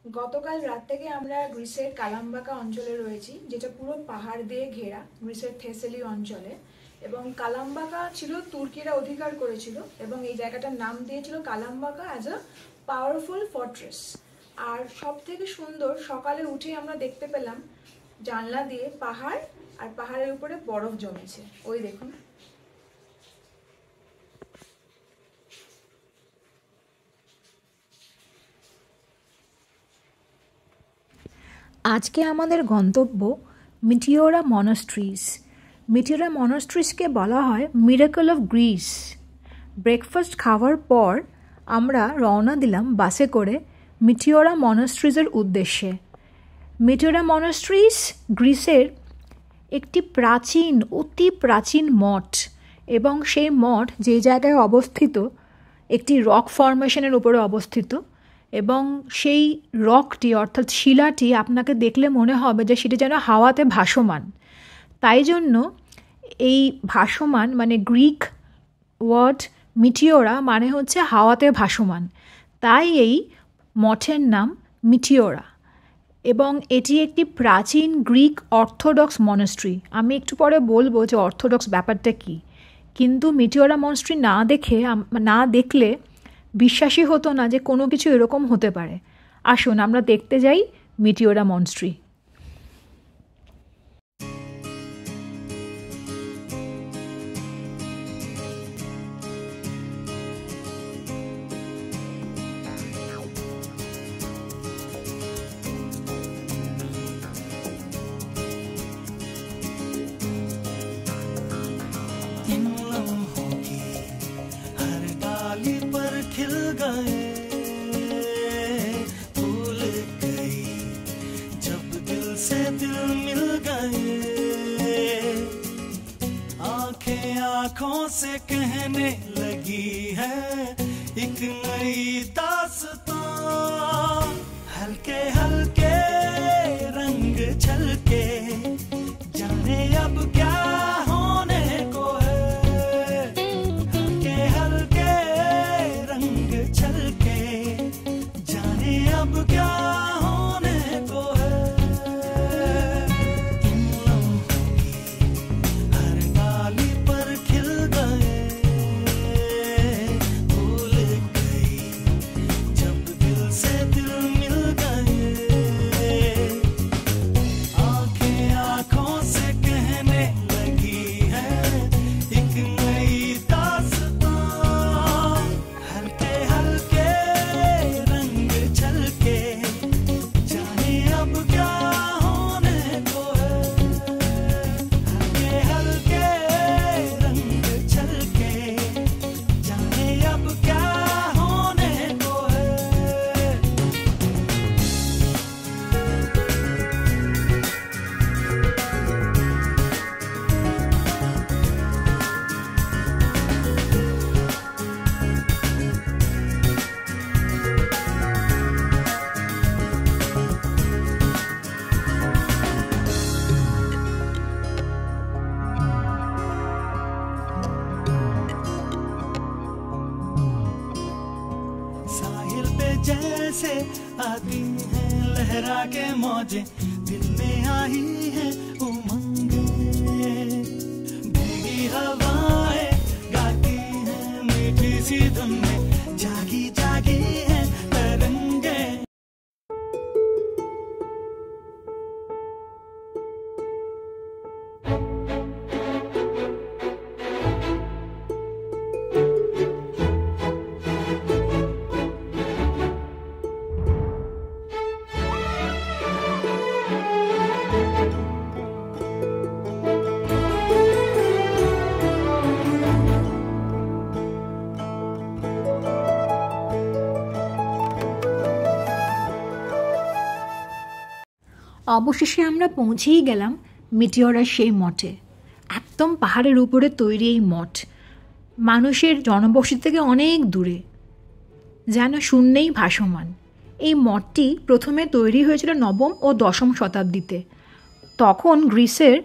গতকাল রাত থেকে আমরা গ্রিসের কালাম্বাকা অঞ্চলে রয়েছি, যেটা পুরো পাহাড় দিয়ে ঘেরা গ্রিসের থেসেলি অঞ্চলে। এবং কালাম্বাকা ছিল তুর্কিরা অধিকার করেছিল এবং এই জায়গাটার নাম দিয়েছিল কালাম্বাকা অ্যাজ আ পাওয়ারফুল ফর্ট্রেস। আর সব থেকে সুন্দর, সকালে উঠে আমরা দেখতে পেলাম জানলা দিয়ে পাহাড়, আর পাহাড়ের উপরে বরফ জমেছে। ওই দেখুন। আজকে আমাদের গন্তব্য মিটিওরা মনাস্ট্রিজ। মিটিওরা মনাস্ট্রিজকে বলা হয় মিরাকল অফ গ্রিস। ব্রেকফাস্ট খাওয়ার পর আমরা রওনা দিলাম বাসে করে মিটিওরা মনাস্ট্রিজের উদ্দেশ্যে। মিটিওরা মনাস্ট্রিজ গ্রিসের একটি প্রাচীন, অতি প্রাচীন মঠ, এবং সেই মঠ যে জায়গায় অবস্থিত একটি রক ফরমেশনের উপরে অবস্থিত, এবং সেই রকটি অর্থাৎ শিলাটি আপনাকে দেখলে মনে হবে যে সেটি যেন হাওয়াতে ভাসমান। তাই জন্য এই ভাসমান মানে গ্রিক ওয়ার্ড মিটিওরা মানে হচ্ছে হাওয়াতে ভাসমান, তাই এই মঠের নাম মিটিওরা। এবং এটি একটি প্রাচীন গ্রিক অর্থোডক্স মনাস্ট্রি। আমি একটু পরে বলবো যে অর্থোডক্স ব্যাপারটা কী, কিন্তু মিটিওরা মনাস্ট্রি না দেখলে বিশ্বাসই হতো না যে কোনো কিছু এরকম হতে পারে। আসুন আমরা দেখতে যাই মিটিওরা মনাস্ট্রি। आँखों से कहने लगी है एक नई दास्तां, हल्के हल्के रंग छलके जाने अब क्या होने को है। हल्के हल्के रंग छलके जाने अब क्या होने को है। जैसे आती हैं लहरा के मौजें, दिल में आई है उमंगे, भीगी हवाएं गाती हैं मीठी सी धुन में, जागी जागी है तरंगे। অবশেষে আমরা পৌঁছেই গেলাম মিটিওরার সেই মঠে। একদম পাহাড়ের উপরে তৈরি এই মঠ, মানুষের জনবসতি থেকে অনেক দূরে, যেন শূন্যেই ভাসমান। এই মঠটি প্রথমে তৈরি হয়েছিল নবম ও দশম শতাব্দীতে। তখন গ্রিসের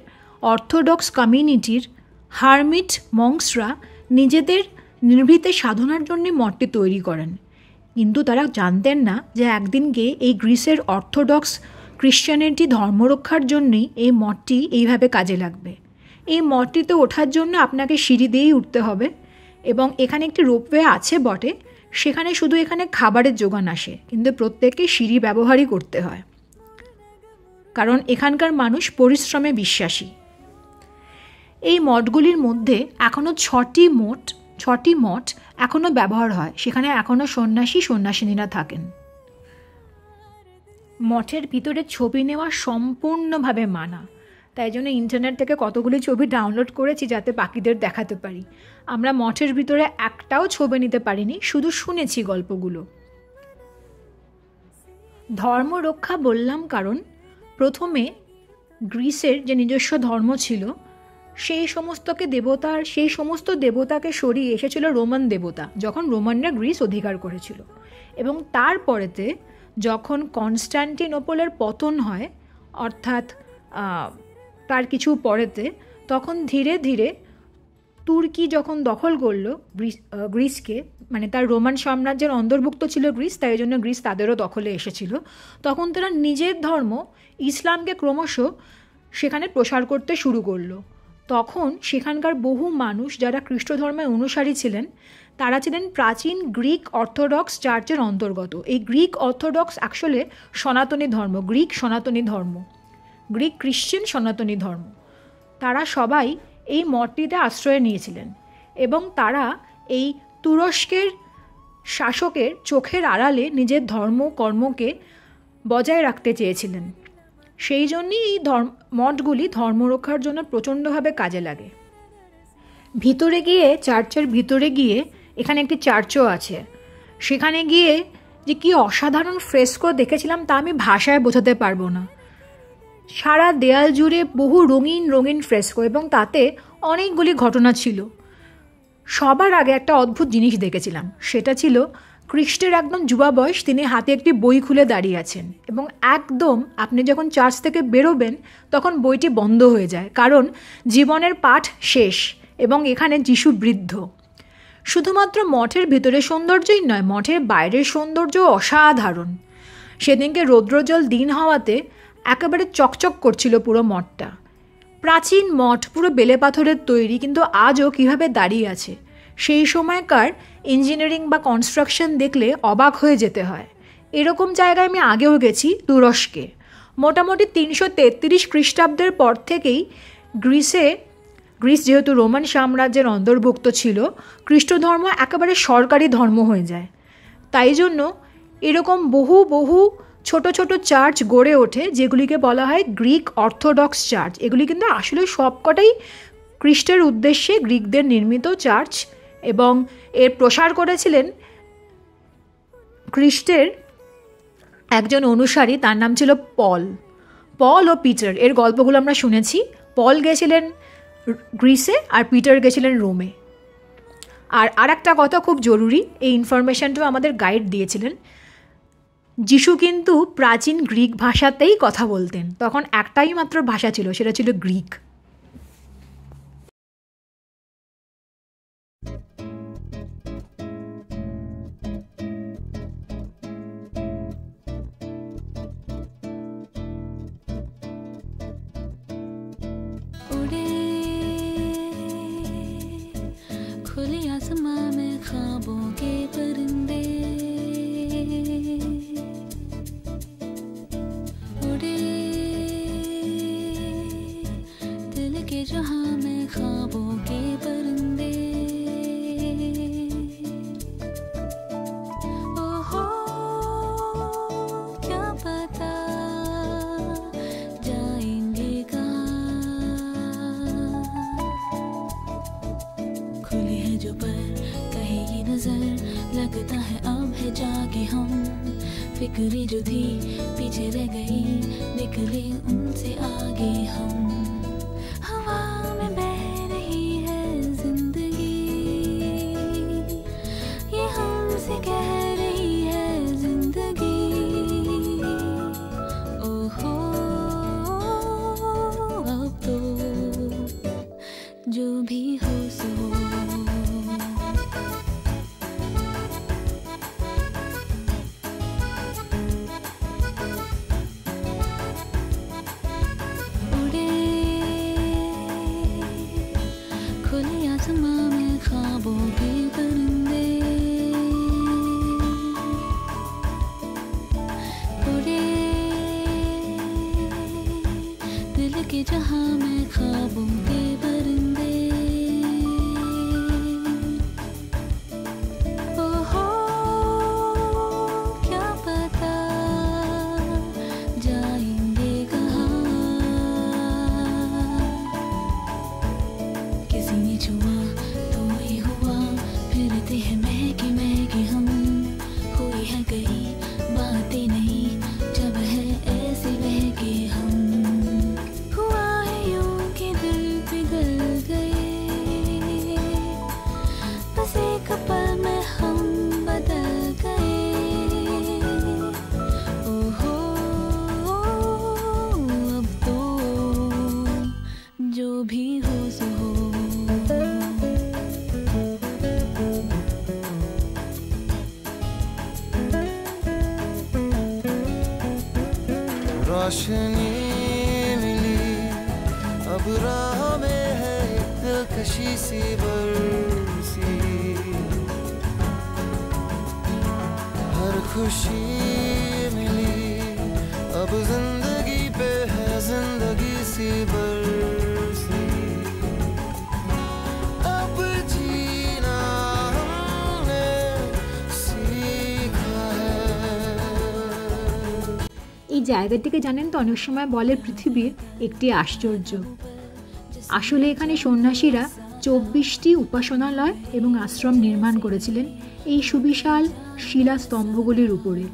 অর্থোডক্স কমিউনিটির হারমিট মঙ্কসরা নিজেদের নিভৃতে সাধনার জন্য মঠটি তৈরি করেন। কিন্তু তারা জানতেন না যে একদিন গিয়ে এই গ্রিসের অর্থোডক্স ক্রিশ্চিয়ানিটি ধর্মরক্ষার জন্যই এই মঠটি এইভাবে কাজে লাগবে। এই মঠটিতে ওঠার জন্য আপনাকে সিঁড়ি দিয়েই উঠতে হবে, এবং এখানে একটি রোপওয়ে আছে বটে, সেখানে শুধু এখানে খাবারের জোগান আসে, কিন্তু প্রত্যেককে সিঁড়ি ব্যবহারই করতে হয়, কারণ এখানকার মানুষ পরিশ্রমে বিশ্বাসী। এই মঠগুলির মধ্যে এখনও ছটি মঠ এখনও ব্যবহার হয়, সেখানে এখনও সন্ন্যাসিনীরা থাকেন। মঠের ভিতরে ছবি নেওয়া সম্পূর্ণভাবে মানা, তাই জন্য ইন্টারনেট থেকে কতগুলি ছবি ডাউনলোড করেছি যাতে বাকিদের দেখাতে পারি। আমরা মঠের ভিতরে একটাও ছবি নিতে পারিনি, শুধু শুনেছি গল্পগুলো। ধর্ম রক্ষা বললাম কারণ প্রথমে গ্রিসের যে নিজস্ব ধর্ম ছিল সেই সমস্ত দেবতাকে সরিয়ে এসেছিল রোমান দেবতা, যখন রোমানরা গ্রিস অধিকার করেছিল। এবং তারপরেতে যখন কনস্ট্যান্টিনোপলের পতন হয়, অর্থাৎ তার কিছু পরেতে, তখন ধীরে ধীরে তুর্কি যখন দখল করলো গ্রিসকে, মানে তার রোমান সাম্রাজ্যের অন্তর্ভুক্ত ছিল গ্রিস, তাই জন্য গ্রিস তাদেরও দখলে এসেছিল, তখন তারা নিজের ধর্ম ইসলামকে ক্রমশ সেখানে প্রসার করতে শুরু করলো। তখন সেখানকার বহু মানুষ যারা খ্রিস্ট ধর্মের অনুসারী ছিলেন, তারা ছিলেন প্রাচীন গ্রিক অর্থোডক্স চার্চের অন্তর্গত। এই গ্রিক অর্থোডক্স আসলে সনাতনী ধর্ম, গ্রিক খ্রিশ্চান সনাতনী ধর্ম। তারা সবাই এই মঠটিতে আশ্রয় নিয়েছিলেন, এবং তারা এই তুরস্কের শাসকের চোখের আড়ালে নিজের কর্মকে বজায় রাখতে চেয়েছিলেন। সেই জন্যই এই মঠগুলি ধর্মরক্ষার জন্য প্রচণ্ডভাবে কাজে লাগে। চার্চের ভিতরে গিয়ে এখানে একটি চার্চও আছে, সেখানে গিয়ে যে কি অসাধারণ ফ্রেস্কো দেখেছিলাম তা আমি ভাষায় বোঝাতে পারবো না। সারা দেয়াল জুড়ে বহু রঙিন ফ্রেস্কো, এবং তাতে অনেকগুলি ঘটনা ছিল। সবার আগে একটা অদ্ভুত জিনিস দেখেছিলাম, সেটা ছিল খ্রিস্টের একদম যুবা বয়স, তিনি হাতে একটি বই খুলে দাঁড়িয়ে আছেন, এবং একদম আপনি যখন চার্চ থেকে বেরোবেন তখন বইটি বন্ধ হয়ে যায়, কারণ জীবনের পাঠ শেষ এবং এখানে যিশু বৃদ্ধ। শুধুমাত্র মঠের ভিতরে সৌন্দর্যই নয়, মঠের বাইরের সৌন্দর্য অসাধারণ। সেদিনকে রৌদ্রোজ্জ্বল দিন হওয়াতে একেবারে চকচক করছিল পুরো মঠটা। প্রাচীন মঠ, পুরো বেলে পাথরের তৈরি, কিন্তু আজও কীভাবে দাঁড়িয়ে আছে। সেই সময়কার ইঞ্জিনিয়ারিং বা কনস্ট্রাকশন দেখলে অবাক হয়ে যেতে হয়। এরকম জায়গায় আমি আগেও গেছি, তুরস্কে। মোটামুটি 333 খ্রিস্টাব্দের পর থেকেই গ্রিস যেহেতু রোমান সাম্রাজ্যের অন্তর্ভুক্ত ছিল, খ্রিস্ট ধর্ম একেবারে সরকারি ধর্ম হয়ে যায়। তাই জন্য এরকম বহু ছোট ছোট চার্চ গড়ে ওঠে, যেগুলিকে বলা হয় গ্রিক অর্থোডক্স চার্চ। এগুলি কিন্তু আসলে সবকটাই খ্রিস্টের উদ্দেশ্যে গ্রিকদের নির্মিত চার্চ, এবং এর প্রসার করেছিলেন খ্রিস্টের একজন অনুসারী, তার নাম ছিল পল ও পিটার। এর গল্পগুলো আমরা শুনেছি। পল গেছিলেন গ্রিসে আর পিটার গেছিলেন রোমে। আর একটা কথা খুব জরুরি, এই ইনফরমেশনটাও আমাদের গাইড দিয়েছিলেন, যিশু কিন্তু প্রাচীন গ্রিক ভাষাতেই কথা বলতেন। তখন একটাই মাত্র ভাষা ছিল, সেটা ছিল গ্রিক। खुली आसमां में ख्वाबों के परिंदे उड़े, दिल के जहां में ख्वाबों के परिंदे। ओहो क्या पता जाएंगे कहाँ, खुली है जो पर कहीं ये नजर, लगता है अब है जागे हम। फिक्री जो थी पीछे रह गई, निकले उनसे आगे हम। हवा में बह रही है जिंदगी, ये हमसे कह रही है जिंदगी। ओहो अब तो जो भी हो सो। यहाँ मैं ख्वाबों के परिंदे। ओहो क्या पता जाएंगे कहाँ। किसी ने छुआ तो ही हुआ, फिरते हैं महके महके हम। हुई है कई बातें नहीं जब है ऐसे बहके हम। हुआ है यूं कि दिल पिघल गए, बस एक पल में हम बदल गए। ओहो अब तो जो भी हो सो हो। रोशनी मिली अब राह में है एक दिलकशी सी बरसी। हर खुशी मिली अब जिंदगी पे है जिंदगी सी बरसी। अब जीना हमने सीखा है। এই জায়গাটিকে জানেন তো অনেক সময় বলে পৃথিবীর একটি আশ্চর্য। আসলে এখানে সন্ন্যাসীরা 24টি উপাসনালয় এবং আশ্রম নির্মাণ করেছিলেন এই সুবিশাল শিলাস্তম্ভগুলির উপরে।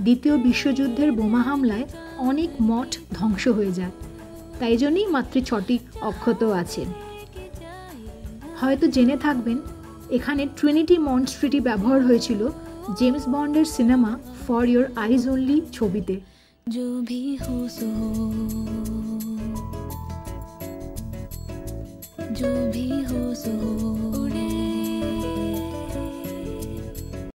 দ্বিতীয় বিশ্বযুদ্ধের বোমা হামলায় অনেক মঠ ধ্বংস হয়ে যায়, তাই জন্যই মাত্র 6টি অক্ষত আছে। হয়তো জেনে থাকবেন এখানে ট্রিনিটি মনস্ট্রিটি ব্যবহার হয়েছিল জেমস বন্ডের cinema for your eyes only ছবিতে। जो भी हो सो हो, जो भी हो सो हो।